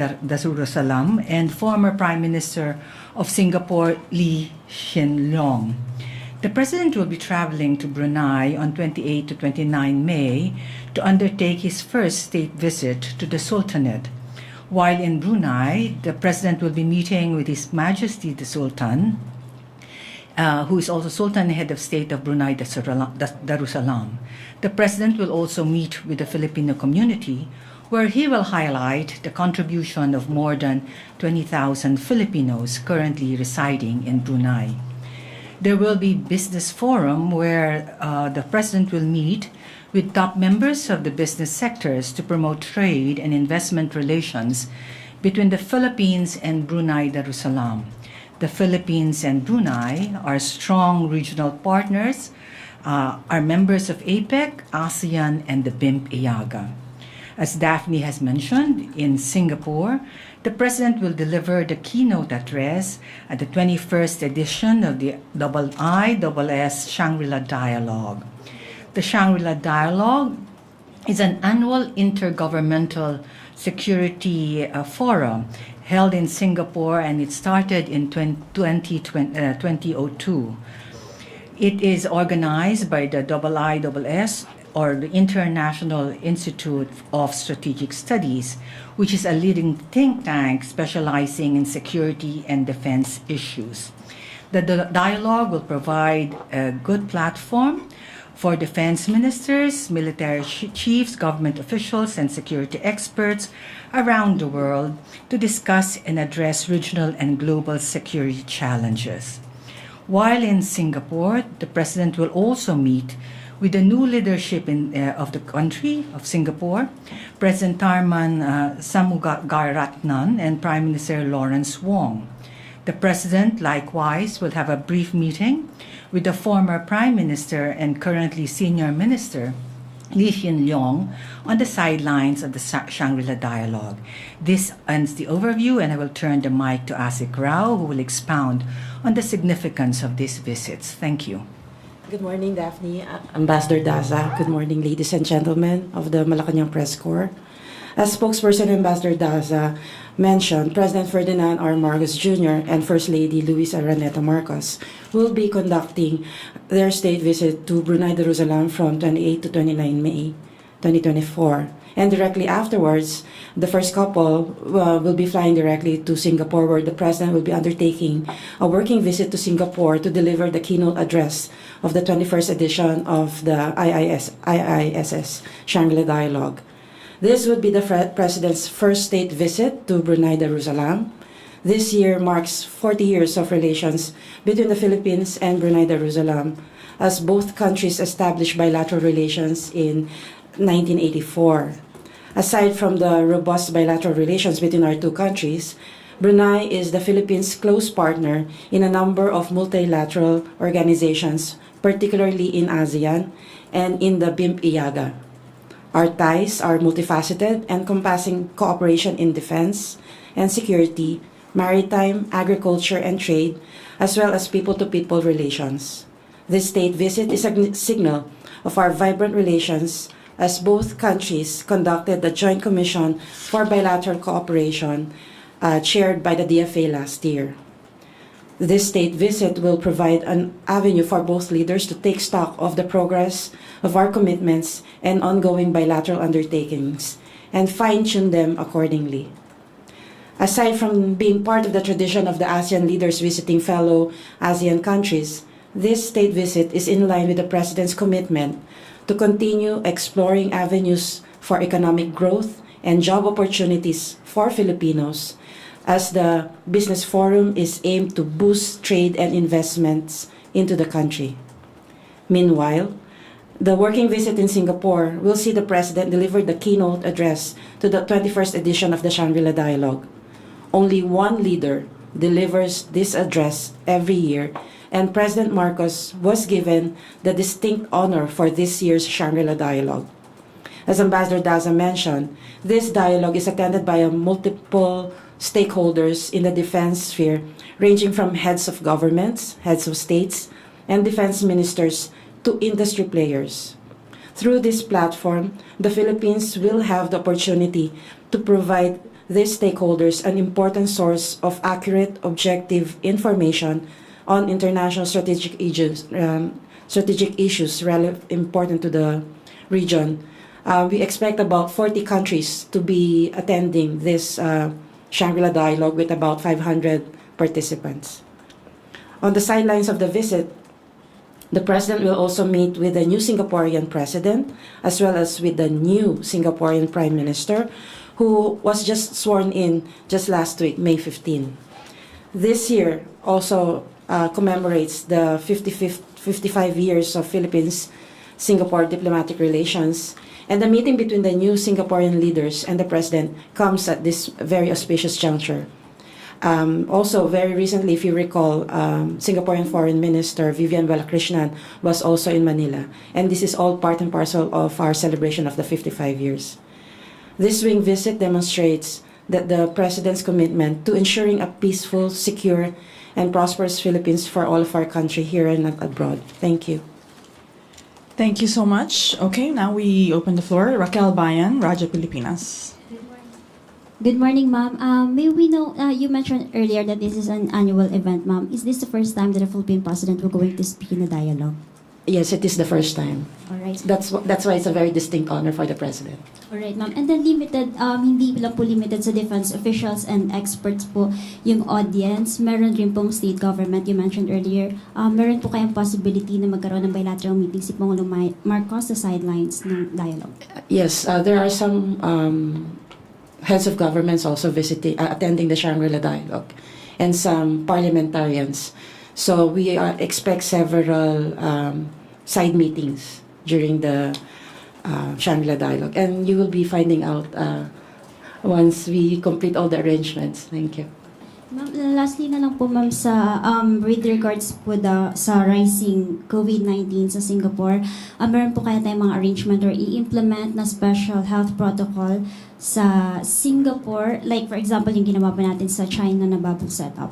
Darussalam and former Prime Minister of Singapore, Lee Hsien Loong. The President will be traveling to Brunei on 28 to 29 May to undertake his first state visit to the Sultanate. While in Brunei, the President will be meeting with His Majesty the Sultan, who is also Sultan Head of State of Brunei Darussalam. The President will also meet with the Filipino community, where he will highlight the contribution of more than 20,000 Filipinos currently residing in Brunei. There will be business forum where the President will meet with top members of the business sectors to promote trade and investment relations between the Philippines and Brunei Darussalam. The Philippines and Brunei are strong regional partners, are members of APEC, ASEAN, and the BIMP-IAGA. As Daphne has mentioned, in Singapore, the President will deliver the keynote address at the 21st edition of the IISS Shangri-La Dialogue. The Shangri-La Dialogue is an annual intergovernmental security forum held in Singapore, and it started in 2002. It is organized by the IISS, or the International Institute of Strategic Studies, which is a leading think tank specializing in security and defense issues. The dialogue will provide a good platform for defense ministers, military chiefs, government officials, and security experts around the world to discuss and address regional and global security challenges. While in Singapore, the President will also meet with the new leadership of the country, of Singapore, President Tharman Shanmugaratnam and Prime Minister Lawrence Wong. The President likewise will have a brief meeting with the former Prime Minister and currently Senior Minister, Lee Hsien Loong, on the sidelines of the Shangri-La Dialogue. This ends the overview, and I will turn the mic to Asik Rao, who will expound on the significance of these visits. Thank you. Good morning, Daphne, Ambassador Daza. Good morning, ladies and gentlemen of the Malacanang Press Corps. As spokesperson Ambassador Daza mentioned, President Ferdinand R. Marcos Jr. and First Lady Luisa Araneta Marcos will be conducting their state visit to Brunei Darussalam from 28 to 29 May 2024. And directly afterwards, the first couple will be flying directly to Singapore, where the President will be undertaking a working visit to Singapore to deliver the keynote address of the 21st edition of the IISS Shangri-La Dialogue. This would be the President's first state visit to Brunei Darussalam. This year marks 40 years of relations between the Philippines and Brunei Darussalam, as both countries established bilateral relations in 1984. Aside from the robust bilateral relations between our two countries, Brunei is the Philippines' close partner in a number of multilateral organizations, particularly in ASEAN and in the BIMP-IAGA. Our ties are multifaceted, encompassing cooperation in defense and security, maritime, agriculture, and trade, as well as people-to-people relations. This state visit is a signal of our vibrant relations, as both countries conducted the Joint Commission for Bilateral Cooperation chaired by the DFA last year. This state visit will provide an avenue for both leaders to take stock of the progress of our commitments and ongoing bilateral undertakings and fine-tune them accordingly. Aside from being part of the tradition of the ASEAN leaders visiting fellow ASEAN countries, this state visit is in line with the President's commitment to continue exploring avenues for economic growth and job opportunities for Filipinos, as the business forum is aimed to boost trade and investments into the country. Meanwhile, the working visit in Singapore will see the President deliver the keynote address to the 21st edition of the Shangri-La Dialogue. Only one leader delivers this address every year, and President Marcos was given the distinct honor for this year's Shangri-La Dialogue. As Ambassador Daza mentioned, this dialogue is attended by multiple stakeholders in the defense sphere, ranging from heads of governments, heads of states, and defense ministers to industry players. Through this platform, the Philippines will have the opportunity to provide these stakeholders an important source of accurate, objective information on international strategic issues important to the region. We expect about 40 countries to be attending this Shangri-La Dialogue with about 500 participants. On the sidelines of the visit, the President will also meet with the new Singaporean President as well as with the new Singaporean Prime Minister, who was just sworn in just last week, May 15. This year also commemorates the 55 years of Philippines-Singapore diplomatic relations, and the meeting between the new Singaporean leaders and the President comes at this very auspicious juncture. Also, very recently, if you recall, Singaporean Foreign Minister Vivian Balakrishnan was also in Manila, and this is all part and parcel of our celebration of the 55 years. This swing visit demonstrates that the President's commitment to ensuring a peaceful, secure, and prosperous Philippines for all of our country here and abroad. Thank you. Thank you so much. Okay, now we open the floor. Raquel Bayan, Raja Pilipinas. Good morning, ma'am. May we know, you mentioned earlier that this is an annual event, ma'am. Is this the first time that a Philippine president will going to speak in the dialogue? Yes, it is the first time. All right. That's why it's a very distinct honor for the President. All right, ma'am. And then hindi lang po limited sa defense officials and experts po yung audience. Meron rin pong state government, you mentioned earlier. Meron po kayong possibility na magkaroon ng bilateral meeting si Pangulong Marcos sa sidelines ng dialogue? Yes, there are some heads of governments also attending the Shangri-La Dialogue, and some parliamentarians. So we expect several side meetings during the Shangri-La Dialogue, and you will be finding out once we complete all the arrangements. Thank you. Ma'am, lastly na lang po, ma'am, sa with regards po sa rising COVID-19 sa Singapore, meron po kaya tayong mga arrangement or i-implement na special health protocol sa Singapore, like for example yung ginawa pa natin sa China na bubble setup?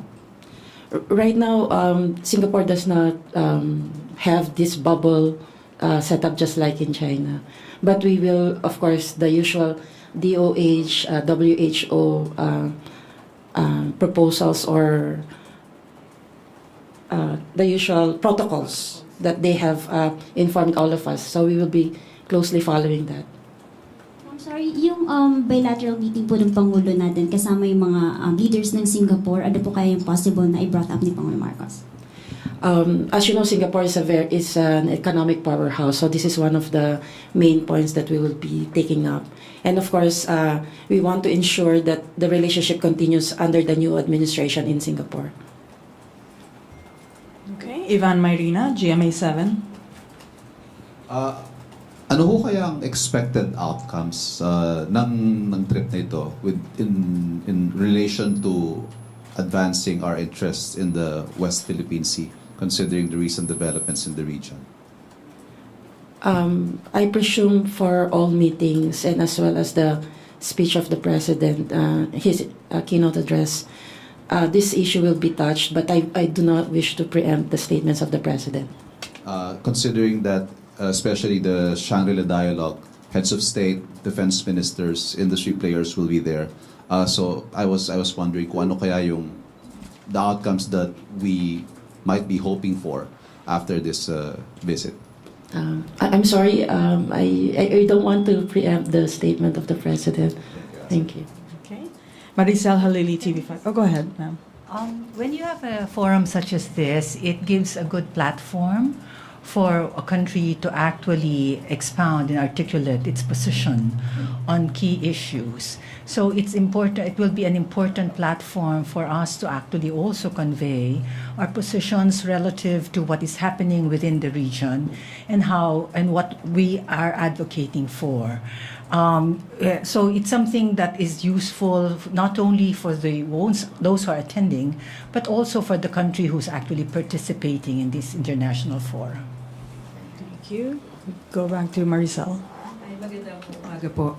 Right now, Singapore does not have this bubble setup just like in China, but we will, of course, the usual DOH, WHO proposals or the usual protocols that they have informed all of us. So we will be closely following that. I'm sorry, yung bilateral meeting po ng Pangulo natin kasama yung mga leaders ng Singapore, ano po kaya yung possible na i-brought up ni Pangulong Marcos? As you know, Singapore is an economic powerhouse, so this is one of the main points that we will be taking up. And of course, we want to ensure that the relationship continues under the new administration in Singapore. Okay, Ivan Mayrina, GMA7. Ano ho kaya ang expected outcomes ng trip na ito in relation to advancing our interests in the West Philippine Sea, considering the recent developments in the region? I presume for all meetings and as well as the speech of the President, his keynote address, this issue will be touched, but I do not wish to preempt the statements of the President. Considering that especially the Shangri-La Dialogue, heads of state, defense ministers, industry players will be there. So I was wondering kung ano kaya yung the outcomes that we might be hoping for after this visit. I'm sorry, I don't want to preempt the statement of the President. Thank you. Okay. Maricel Halili, TV5. Oh, go ahead, ma'am. When you have a forum such as this, it gives a good platform for a country to actually expound and articulate its position on key issues. So it's important, it will be an important platform for us to actually also convey our positions relative to what is happening within the region and how and what we are advocating for. So it's something that is useful not only for those who are attending, but also for the country who's actually participating in this international forum. Thank you. Go back to Maricel. Magandang umaga po.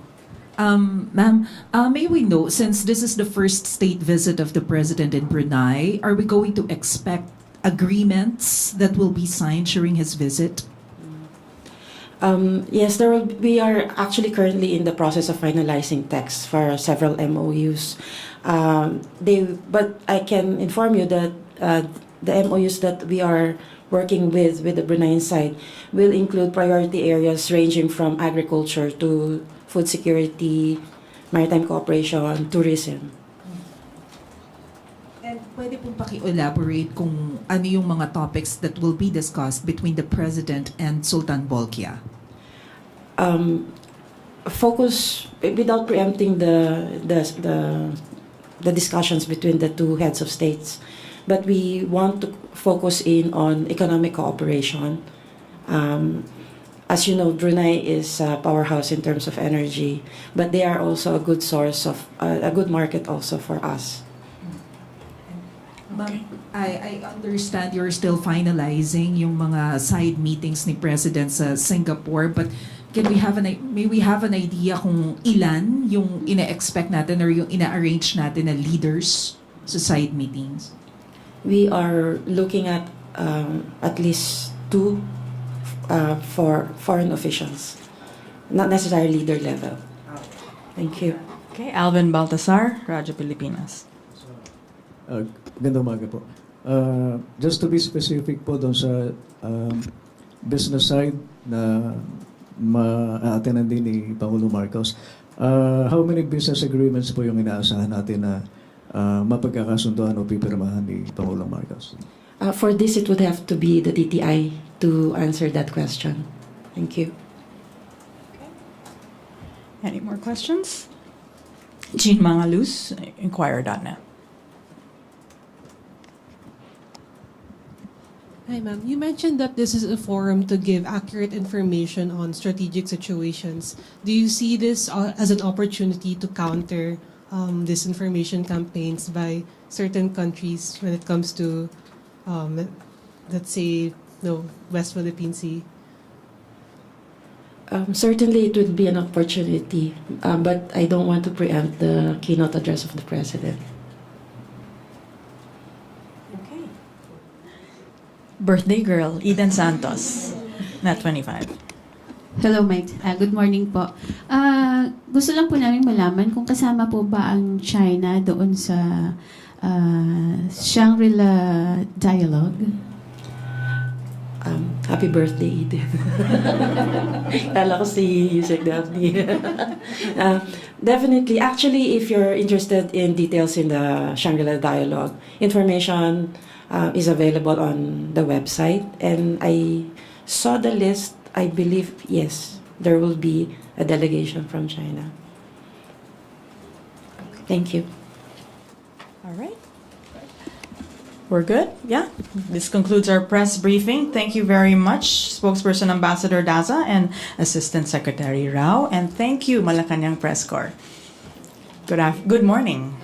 Ma'am, may we know, since this is the first state visit of the President in Brunei, are we going to expect agreements that will be signed during his visit? Yes, we are actually currently in the process of finalizing text for several MOUs. But I can inform you that the MOUs that we are working with the Bruneian side will include priority areas ranging from agriculture to food security, maritime cooperation, tourism. And pwede pong paki-elaborate kung ano yung mga topics that will be discussed between the President and Sultan Bolkiah? Focus without preempting the discussions between the two heads of states, but we want to focus in on economic cooperation. As you know, Brunei is a powerhouse in terms of energy, but they are also a good source of a good market also for us. Ma'am, I understand you're still finalizing yung mga side meetings ni President sa Singapore, but may we have an idea kung ilan yung ina-expect natin or yung ina-arrange natin na leaders sa side meetings? We are looking at least 2 for foreign officials, not necessarily leader level. Thank you. Okay, Alvin Baltasar, Radyo Pilipinas. Gandang umaga po. Just to be specific po doon sa business side na ma-attenan din ni Pangulo Marcos, how many business agreements po yung inaasahan natin na mapagkakasunduan o pipirmahan ni Pangulong Marcos? For this, it would have to be the DTI to answer that question. Thank you. Any more questions? Jean Mangaluz, Inquirer.net. Hi, ma'am. You mentioned that this is a forum to give accurate information on strategic situations. Do you see this as an opportunity to counter disinformation campaigns by certain countries when it comes to, let's say, West Philippine Sea? Certainly, it would be an opportunity, but I don't want to preempt the keynote address of the President. Okay. Birthday girl, Eden Santos, Net 25. Hello, Mike. Good morning po. Gusto lang po namin malaman kung kasama po ba ang China doon sa Shangri-La Dialogue. Happy birthday, Eden. Kala ko si Yusek Daphne. Definitely. Actually, if you're interested in details in the Shangri-La Dialogue, information is available on the website. And I saw the list. I believe, yes, there will be a delegation from China. Thank you. All right. We're good? Yeah. This concludes our press briefing. Thank you very much, Spokesperson Ambassador Daza and Assistant Secretary Rao. And thank you, Malacanang Press Corps. Good morning.